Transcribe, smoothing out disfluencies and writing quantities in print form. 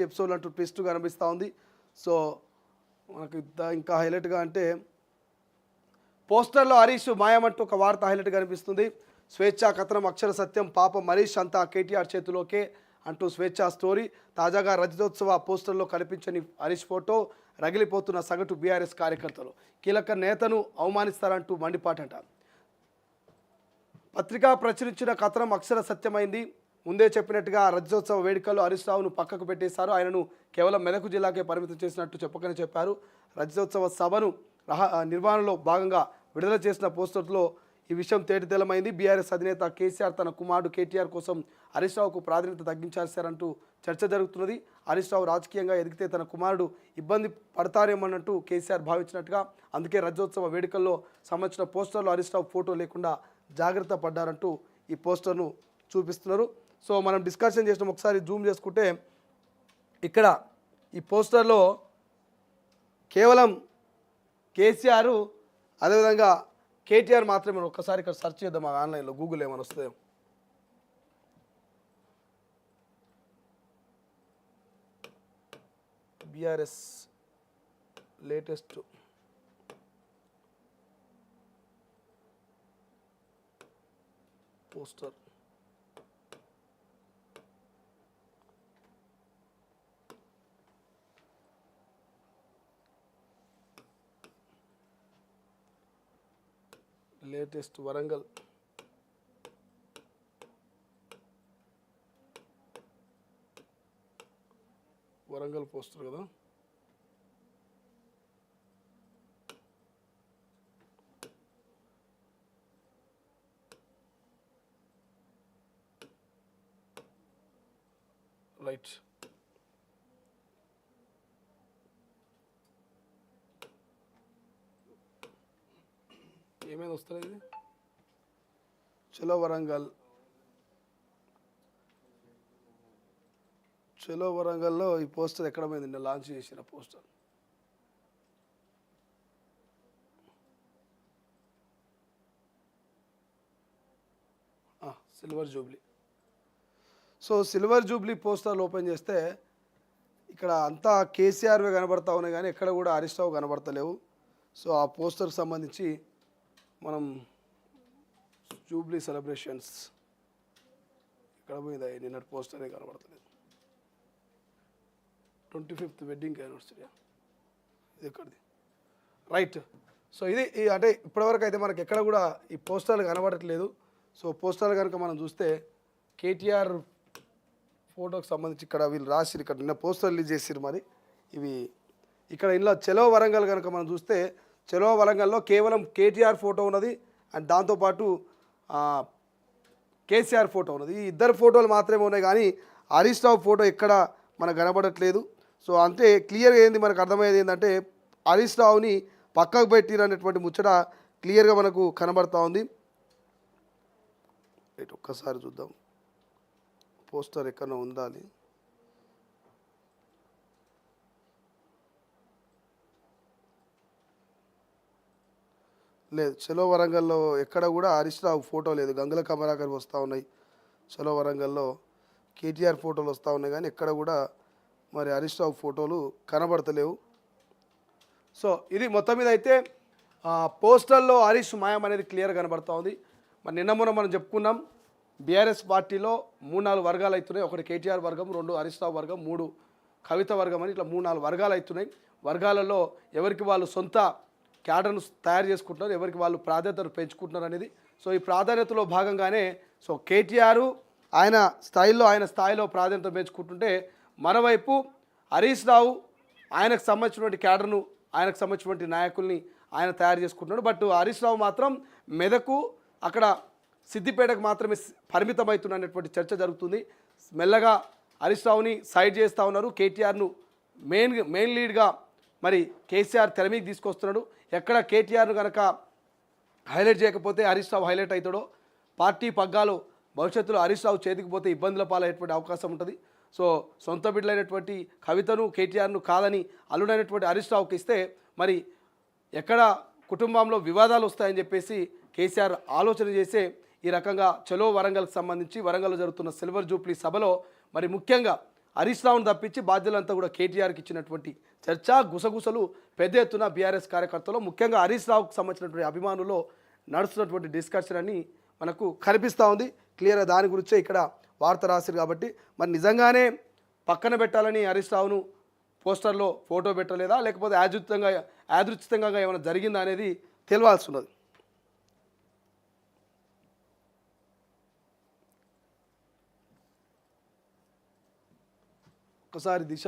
Episode అంటూ twist కనిపిస్తూ ఉంది. సో మనకు ఇంకా హైలైట్గా అంటే పోస్టర్లో హరీష్ మాయమంటూ ఒక వార్త హైలైట్ కనిపిస్తుంది. స్వేచ్ఛా కథనం అక్షర సత్యం పాపం హరీష్ అంతా కేటీఆర్ చేతిలోకే అంటూ స్వేచ్ఛా స్టోరీ. తాజాగా రజతోత్సవ పోస్టర్లో కనిపించని హరీష్ ఫోటో రగిలిపోతున్న సగటు బీఆర్ఎస్ కార్యకర్తలు. కీలక నేతను అవమానిస్తారంటూ మండిపాటంటారు. పత్రిక ప్రచురించిన కథనం అక్షర సత్యమైంది. ముందే చెప్పినట్టుగా రజతోత్సవ వేడుకల్లో హరీష్ రావును పక్కకు పెట్టేశారు. ఆయనను కేవలం మెదక్ జిల్లాకే పరిమితం చేసినట్టు చెప్పకనే చెప్పారు. రజతోత్సవ సభను నిర్వహణలో భాగంగా విడుదల చేసిన పోస్టర్లో ఈ విషయం తేటతెల్లమైంది. బీఆర్ఎస్ అధినేత కేసీఆర్ తన కుమారుడు కేటీఆర్ కోసం హరీష్ రావుకు ప్రాధాన్యత తగ్గించారంటూ చర్చ జరుగుతున్నది. హరీష్ రావు రాజకీయంగా ఎదిగితే తన కుమారుడు ఇబ్బంది పడతారేమన్నట్టు కేసీఆర్ భావించినట్టుగా, అందుకే రజతోత్సవ వేడుకల్లో సంబంధించిన పోస్టర్లో హరీష్ రావు ఫోటో లేకుండా జాగ్రత్త పడ్డారంటూ ఈ పోస్టర్ను చూపిస్తున్నారు. సో మనం డిస్కషన్ చేసినాం, ఒకసారి జూమ్ చేసుకుంటే ఇక్కడ ఈ పోస్టర్లో కేవలం కేసీఆర్ అదేవిధంగా కేటీఆర్ మాత్రమే. ఒక్కసారి ఇక్కడ సెర్చ్ చేద్దాం ఆన్లైన్లో, గూగుల్ ఏమైనా వస్తుందో. BRS latest poster latest Warangal poster కదా. రైట్, ఏమైనా వస్తుంది ఇది. చలో వరంగల్లో ఈ పోస్టర్ ఎక్కడ పోయింది? నిన్న లాంచ్ చేసిన poster. Silver Jubilee. So silver Jubilee పోస్టర్లు ఓపెన్ చేస్తే ఇక్కడ అంతా కేసీఆర్వే కనబడతా ఉన్నాయి, కానీ ఎక్కడ కూడా హరీష్ రావు కనబడతలేవు. సో ఆ పోస్టర్కి సంబంధించి మనం జూబ్లీ సెలబ్రేషన్స్ ఇక్కడ పోయింది, నిన్నటి పోస్టరే కనబడతలేదు. 25th వెడ్డింగ్ యానివర్సరీ ఇది ఎక్కడిది? రైట్. సో ఇది అంటే ఇప్పటివరకు అయితే మనకి ఎక్కడ కూడా ఈ పోస్టర్లు కనబడట్లేదు. సో పోస్టర్లు కనుక మనం చూస్తే కేటీఆర్ ఫోటోకి సంబంధించి ఇక్కడ వీళ్ళు రాసిరు, ఇక్కడ నిన్న పోస్టర్ రిలీజ్ చేసిరు. మరి ఇవి ఇక్కడ ఇందులో చలో వరంగల్ కనుక మనం చూస్తే చలో వరంగల్లో కేవలం కేటీఆర్ ఫోటో ఉన్నది అండ్ దాంతోపాటు కేసీఆర్ ఫోటో ఉన్నది. ఈ ఇద్దరు ఫోటోలు మాత్రమే ఉన్నాయి, కానీ హరీష్ రావు ఫోటో ఎక్కడ మనకు కనబడట్లేదు. సో అంటే క్లియర్గా ఏంది మనకు అర్థమయ్యేది ఏంటంటే హరీష్ రావుని పక్కకు పెట్టిరనేటువంటి ముచ్చట క్లియర్గా మనకు కనబడతా ఉంది. ఒక్కసారి చూద్దాం పోస్టర్ ఎక్కడో ఉండాలి. లేదు, చలో వరంగల్లో ఎక్కడ కూడా హరీష్ రావు ఫోటో లేదు. గంగుల కమలాకర్ వస్తూ ఉన్నాయి, చలో వరంగల్లో కేటీఆర్ ఫోటోలు వస్తూ ఉన్నాయి, కానీ ఎక్కడ కూడా మరి హరీష్ రావు ఫోటోలు కనబడతలేవు. సో ఇది మొత్తం మీద అయితే పోస్టర్లో హరీష్ మాయం అనేది క్లియర్ కనబడతా ఉంది. మరి నిన్న మొన్న మనం చెప్పుకున్నాం, బీఆర్ఎస్ పార్టీలో 3-4 వర్గాలు అవుతున్నాయి. ఒకటి కేటీఆర్ వర్గం, 2 హరీష్ రావు వర్గం, 3 కవిత వర్గం అని ఇట్లా 3-4 వర్గాలు అవుతున్నాయి. వర్గాలలో ఎవరికి వాళ్ళు సొంత క్యాడర్ను తయారు చేసుకుంటున్నారు, ఎవరికి వాళ్ళు ప్రాధాన్యతను పెంచుకుంటున్నారు అనేది. సో ఈ ప్రాధాన్యతలో భాగంగానే సో కేటీఆర్ ఆయన స్థాయిలో ప్రాధాన్యత పెంచుకుంటుంటే, మరోవైపు హరీష్ రావు ఆయనకు సంబంధించినటువంటి క్యాడర్ను, ఆయనకు సంబంధించినటువంటి నాయకుల్ని ఆయన తయారు చేసుకుంటున్నాడు. బట్ హరీష్ రావు మాత్రం మెదకు, అక్కడ సిద్దిపేటకు మాత్రమే పరిమితం అవుతున్నటువంటి చర్చ జరుగుతుంది. మెల్లగా హరీష్ రావుని సైడ్ చేస్తూ ఉన్నారు. కేటీఆర్ను మెయిన్ లీడ్గా మరి కేసీఆర్ తెర మీదకి తీసుకొస్తున్నాడు. ఎక్కడ కేటీఆర్ను కనుక హైలైట్ చేయకపోతే హరీష్ రావు హైలైట్ అవుతాడో, పార్టీ పగ్గాలు భవిష్యత్తులో హరీష్ రావు చేతికి పోతే ఇబ్బందుల పాలయ్యేటువంటి అవకాశం ఉంటుంది. సో సొంత బిడ్డలైనటువంటి కవితను కేటీఆర్ను కాదని అల్లుడైనటువంటి హరీష్ రావుకి ఇస్తే మరి ఎక్కడ కుటుంబంలో వివాదాలు వస్తాయని చెప్పేసి కేసీఆర్ ఆలోచన చేసే ఈ రకంగా చలో వరంగల్కి సంబంధించి వరంగల్లో జరుగుతున్న సిల్వర్ జూబ్లీ సభలో మరి ముఖ్యంగా హరీష్ రావును తప్పించి బాధ్యులంతా కూడా కేటీఆర్కి ఇచ్చినటువంటి చర్చ గుసగుసలు పెద్ద ఎత్తున బీఆర్ఎస్ కార్యకర్తలు ముఖ్యంగా హరీష్ రావుకు సంబంధించినటువంటి అభిమానులు నడుస్తున్నటువంటి డిస్కషన్ అని మనకు కనిపిస్తూ ఉంది. క్లియర్గా దాని గురించే ఇక్కడ వార్త రాశారు. కాబట్టి మరి నిజంగానే పక్కన పెట్టాలని హరీష్ రావును పోస్టర్లో ఫోటో పెట్టలేదా, లేకపోతే యాదృచ్ఛితంగా ఏమైనా జరిగిందా అనేది తెలియాల్సి ఉన్నది. ఒకసారి దిశ